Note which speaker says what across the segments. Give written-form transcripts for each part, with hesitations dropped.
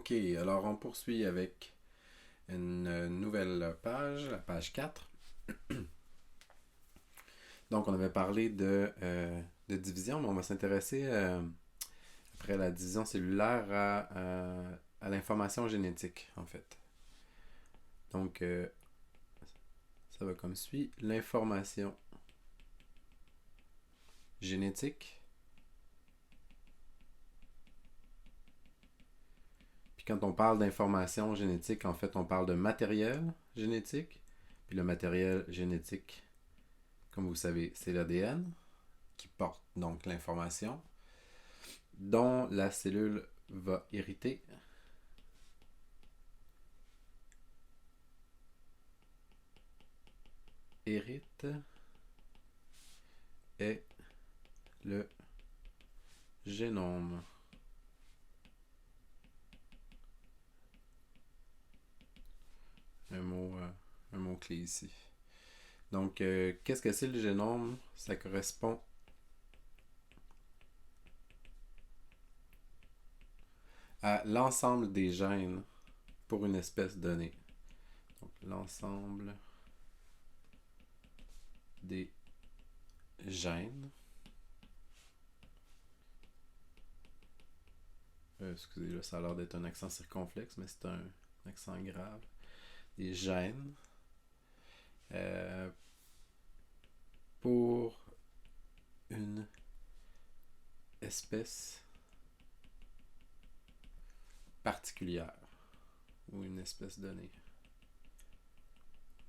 Speaker 1: Ok, alors on poursuit avec une nouvelle page, la page 4. Donc on avait parlé de division, mais on va s'intéresser après la division cellulaire à l'information génétique en fait. Donc ça va comme suit. L'information génétique. Puis quand on parle d'information génétique, en fait on parle de matériel génétique. Puis le matériel génétique, comme vous savez, c'est l'ADN qui porte donc l'information dont la cellule va hériter. Hérite est le génome. Un mot clé ici. Donc, qu'est-ce que c'est le génome? Ça correspond à l'ensemble des gènes pour une espèce donnée. Donc, l'ensemble des gènes. Excusez, là, ça a l'air d'être un accent circonflexe, mais c'est un accent grave. Des gènes pour une espèce particulière ou une espèce donnée.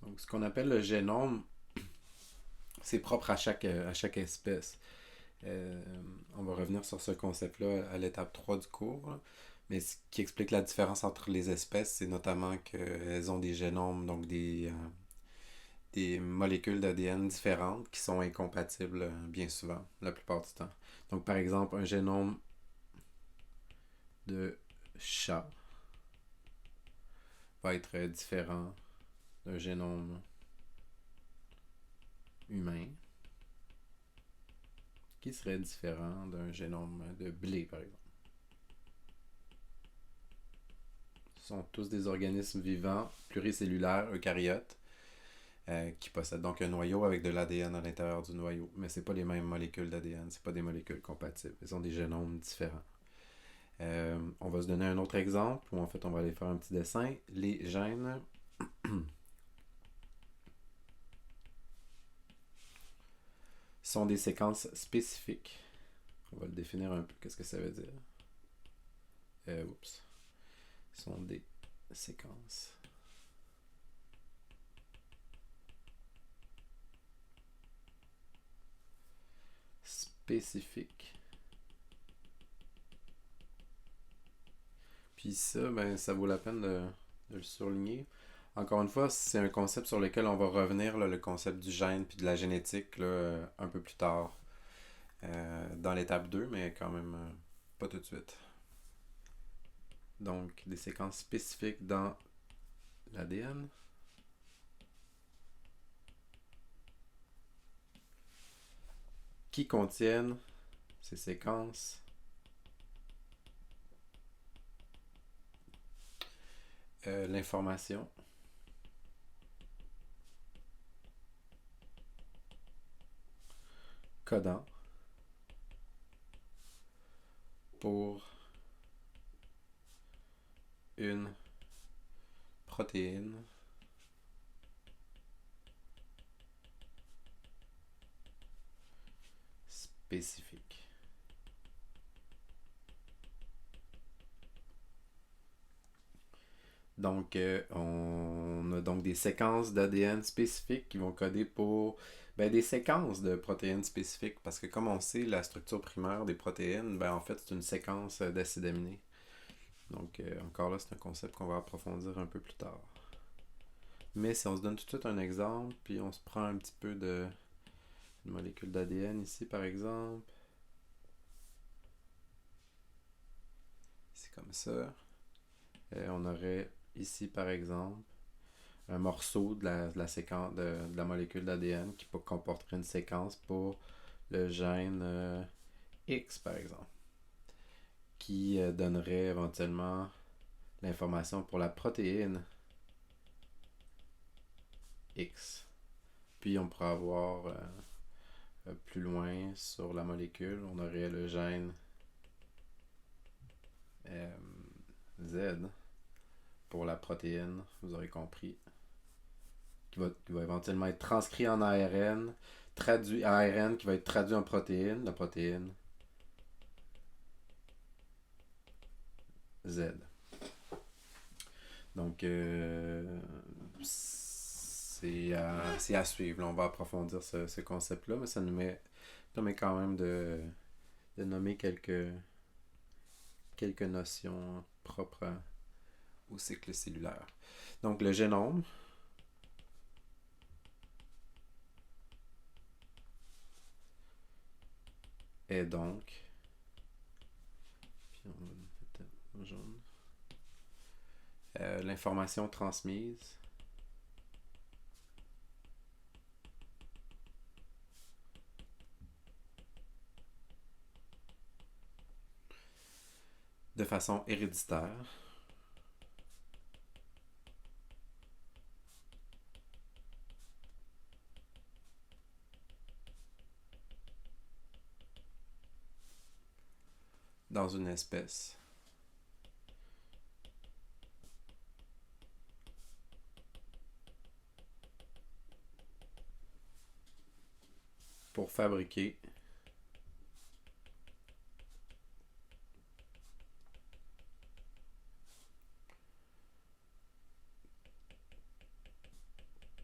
Speaker 1: Donc, ce qu'on appelle le génome, c'est propre à chaque espèce. On va revenir sur ce concept-là à l'étape 3 du cours. Là. Mais ce qui explique la différence entre les espèces, c'est notamment qu'elles ont des génomes, donc des molécules d'ADN différentes qui sont incompatibles bien souvent, la plupart du temps. Donc, par exemple, un génome de chat va être différent d'un génome humain qui serait différent d'un génome de blé, par exemple. Ce sont tous des organismes vivants, pluricellulaires, eucaryotes, qui possèdent donc un noyau avec de l'ADN à l'intérieur du noyau. Mais ce n'est pas les mêmes molécules d'ADN, ce pas des molécules compatibles. Ils ont des génomes différents. On va se donner un autre exemple, où en fait on va aller faire un petit dessin. Les gènes sont des séquences spécifiques. On va le définir un peu. Qu'est-ce que ça veut dire? Sont des séquences spécifiques. Puis ça, ben, ça vaut la peine de le surligner. Encore une fois, c'est un concept sur lequel on va revenir, là, le concept du gène puis de la génétique, là, un peu plus tard, dans l'étape 2, mais quand même pas tout de suite. Donc, des séquences spécifiques dans l'ADN. Qui contiennent ces séquences l'information codant pour une protéine spécifique. Donc, on a donc des séquences d'ADN spécifiques qui vont coder pour des séquences de protéines spécifiques. Parce que comme on sait, la structure primaire des protéines, en fait, c'est une séquence d'acides aminés. Donc, encore là, c'est un concept qu'on va approfondir un peu plus tard. Mais si on se donne tout de suite un exemple, puis on se prend un petit peu de une molécule d'ADN ici, par exemple. C'est comme ça. On aurait ici, par exemple, un morceau de la séquence de la molécule d'ADN qui comporterait une séquence pour le gène X, par exemple, qui donnerait éventuellement l'information pour la protéine X. Puis on pourra avoir plus loin sur la molécule, on aurait le gène Z pour la protéine, vous aurez compris, qui va éventuellement être transcrit en ARN, ARN qui va être traduit en protéine, la protéine Z. Donc, c'est à suivre. Là, on va approfondir ce concept-là, mais ça nous permet quand même de nommer quelques notions propres au cycle cellulaire. Donc, le génome est donc, puis on va mettre en jaune, l'information transmise de façon héréditaire dans une espèce pour fabriquer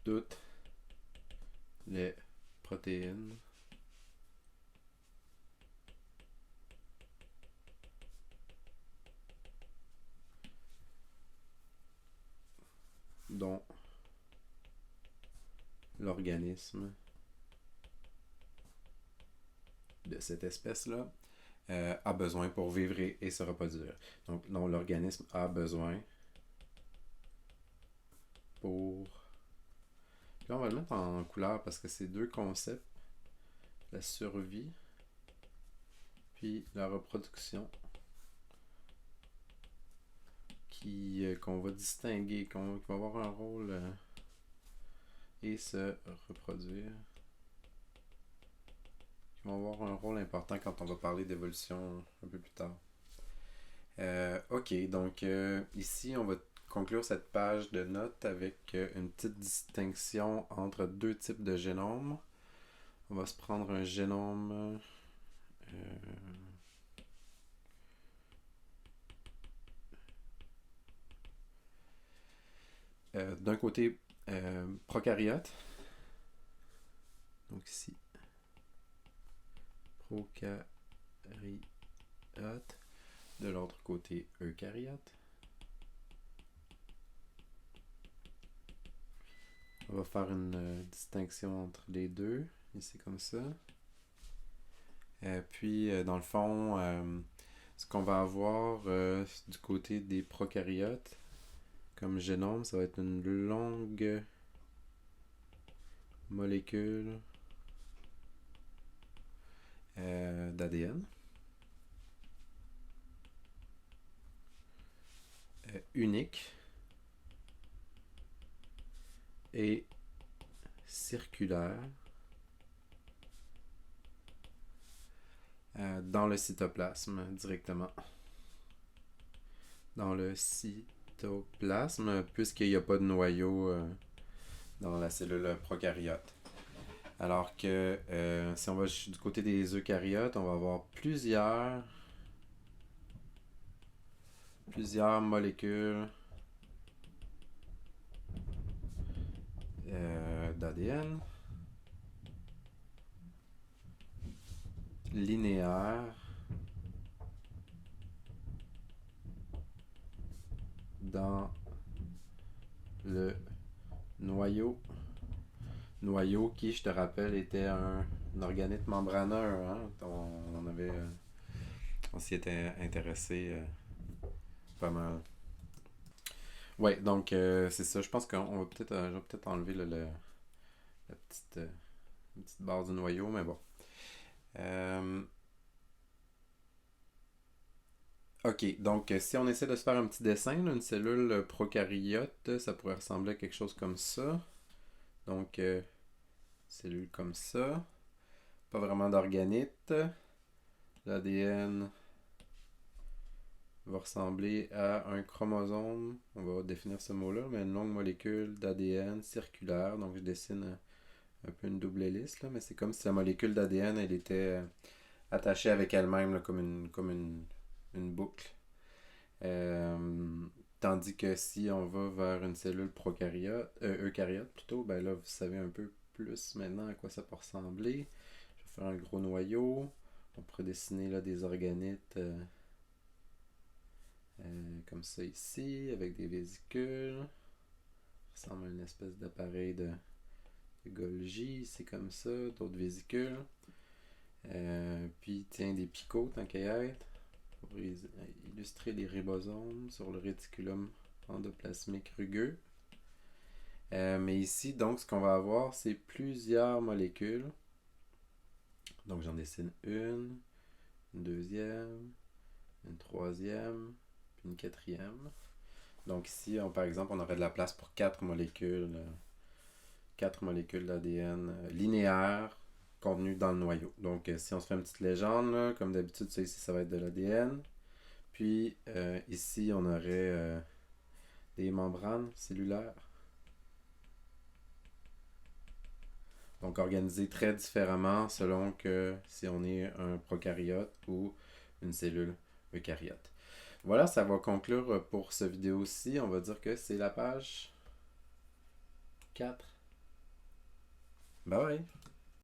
Speaker 1: toutes les protéines dont l'organisme de cette espèce-là a besoin pour vivre et se reproduire. Donc, dont l'organisme a besoin pour... Là, on va le mettre en couleur parce que c'est deux concepts. La survie puis la reproduction qu'on va distinguer, qui va avoir un rôle et se reproduire, qui vont avoir un rôle important quand on va parler d'évolution un peu plus tard. Ok, donc ici on va conclure cette page de notes avec une petite distinction entre deux types de génomes. On va se prendre un génome d'un côté prokaryote, donc ici prokaryote, de l'autre côté eucaryote. On va faire une distinction entre les deux, ici comme ça. Puis dans le fond, ce qu'on va avoir du côté des prokaryotes comme génome, ça va être une longue molécule d'ADN unique et circulaire dans le cytoplasme directement. Dans le cytoplasme, puisqu'il n'y a pas de noyau dans la cellule prokaryote. Alors que si on va du côté des eucaryotes, on va avoir plusieurs molécules d'ADN linéaires dans le noyau qui, je te rappelle, était un organisme membraneux, hein? On s'y était intéressé pas mal. Ouais, donc c'est ça. Je pense qu'on va peut-être, je vais peut-être enlever la petite barre du noyau, mais bon. Ok, donc si on essaie de se faire un petit dessin, là, une cellule prokaryote, ça pourrait ressembler à quelque chose comme ça. Donc, cellule comme ça. Pas vraiment d'organites. L'ADN va ressembler à un chromosome. On va définir ce mot-là, mais une longue molécule d'ADN circulaire. Donc, je dessine un peu une double hélice, là, mais c'est comme si la molécule d'ADN, elle était attachée avec elle-même, là, une boucle. Euh, Tandis que si on va vers une cellule prokaryote, eucaryote plutôt, ben là, vous savez un peu plus maintenant à quoi ça peut ressembler. Je vais faire un gros noyau. On pourrait dessiner là des organites comme ça ici, avec des vésicules. Ça ressemble à une espèce d'appareil de Golgi, c'est comme ça, d'autres vésicules. Puis, tiens, des picots, tant qu'à y être, pour illustrer les ribosomes sur le réticulum endoplasmique rugueux. Mais ici, donc, ce qu'on va avoir, c'est plusieurs molécules. Donc, j'en dessine une deuxième, une troisième, puis une quatrième. Donc ici, par exemple, on aurait de la place pour quatre molécules d'ADN linéaires contenues dans le noyau. Donc si on se fait une petite légende, là, comme d'habitude, ça ici, ça va être de l'ADN. Puis ici, on aurait des membranes cellulaires. Donc organisées très différemment selon que si on est un prokaryote ou une cellule eucaryote. Voilà, ça va conclure pour cette vidéo-ci. On va dire que c'est la page 4. Bye bye!